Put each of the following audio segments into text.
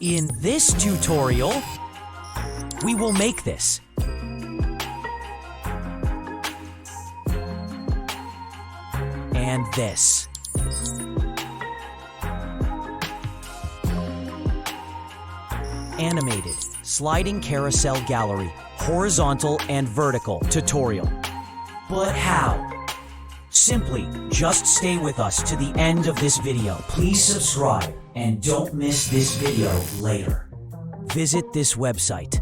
In this tutorial, we will make this. And this. Animated, sliding carousel gallery, horizontal and vertical tutorial. But how? Simply, just stay with us to the end of this video. Please subscribe and don't miss this video later. Visit this website.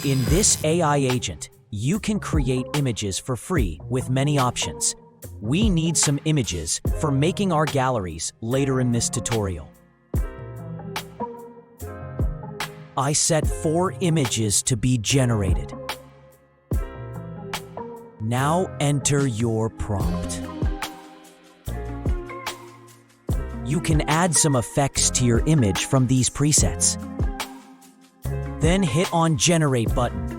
In this AI agent, you can create images for free with many options. We need some images for making our galleries later in this tutorial. I set 4 images to be generated. Now enter your prompt. You can add some effects to your image from these presets. Then hit on Generate button.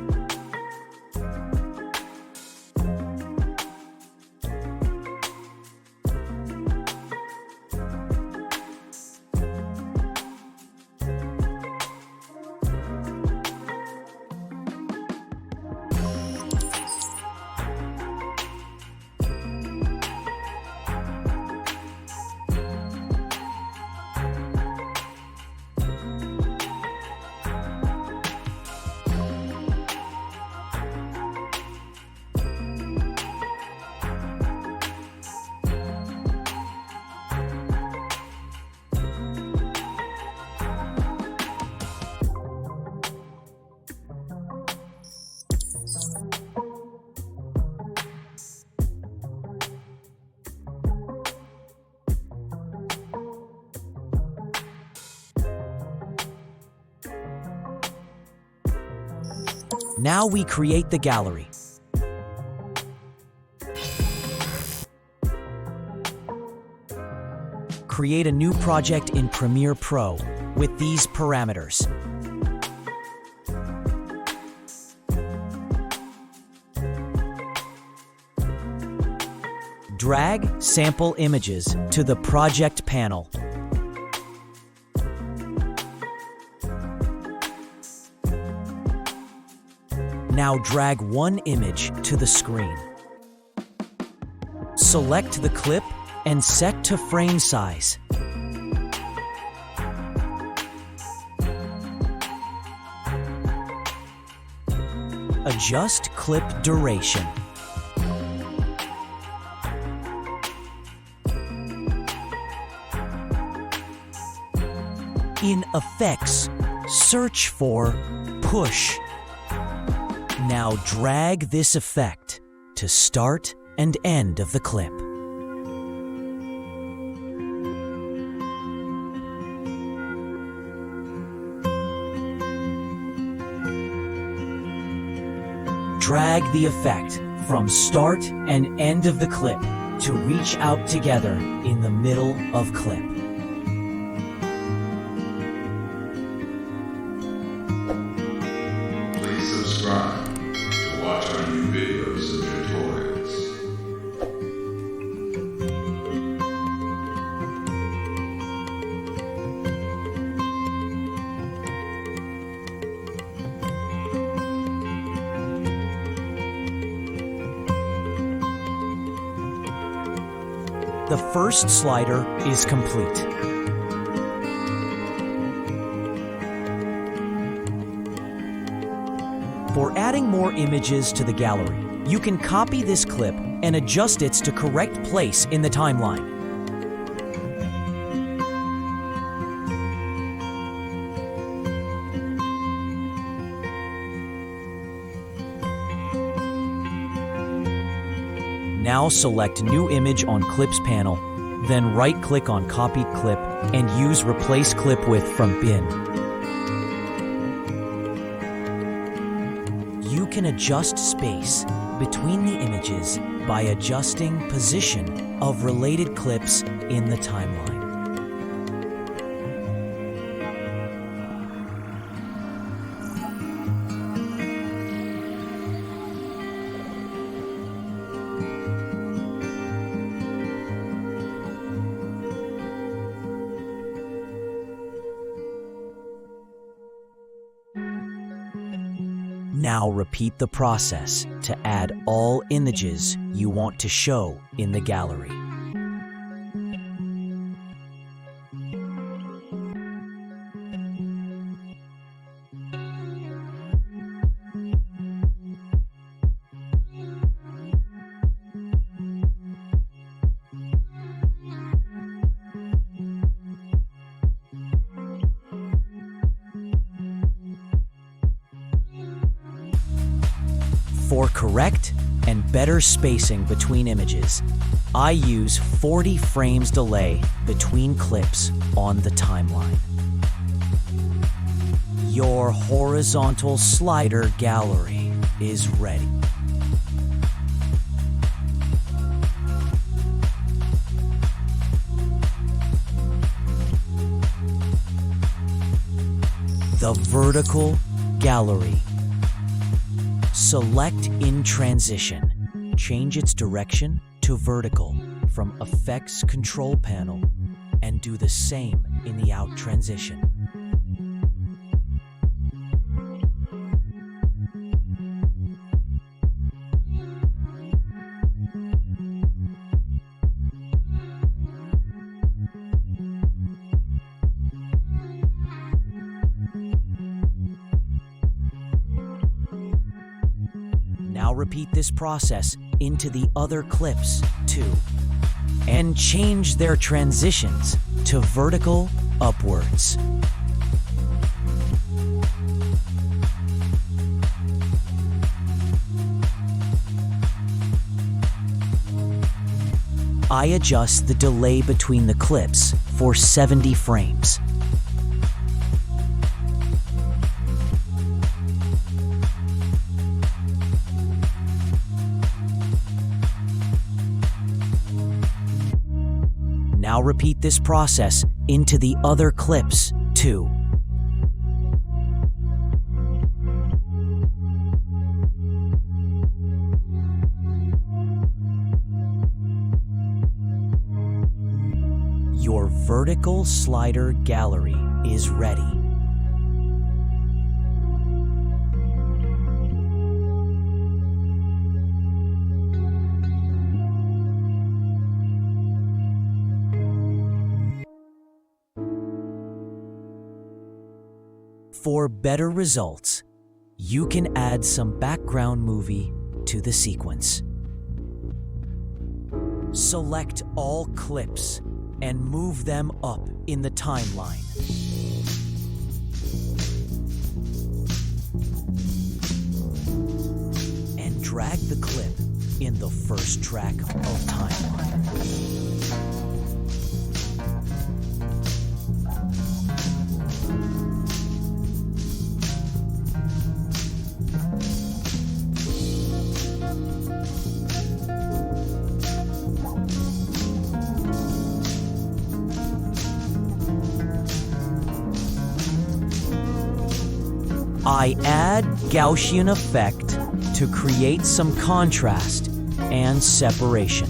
Now we create the gallery. Create a new project in Premiere Pro with these parameters. Drag sample images to the project panel. Now drag one image to the screen. Select the clip and set to frame size. Adjust clip duration. In Effects, search for Push. Now drag this effect to start and end of the clip. Drag the effect from start and end of the clip to reach out together in the middle of clip. Please subscribe to watch our new videos and tutorials. The first slider is complete. For adding more images to the gallery, you can copy this clip and adjust its to correct place in the timeline. Now select New Image on Clips panel, then right-click on Copied Clip and use Replace Clip With from Bin. You can adjust space between the images by adjusting position of related clips in the timeline. Now repeat the process to add all images you want to show in the gallery. For correct and better spacing between images, I use 40 frames delay between clips on the timeline. Your horizontal slider gallery is ready. The vertical gallery. Select in transition. Change its direction to vertical from Effects Control Panel and do the same in the out transition. Now repeat this process into the other clips too, and change their transitions to vertical upwards. I adjust the delay between the clips for 70 frames. Now repeat this process into the other clips too. Your vertical slider gallery is ready. For better results, you can add some background movie to the sequence. Select all clips and move them up in the timeline. And drag the clip in the first track of timeline. I add Gaussian effect to create some contrast and separation.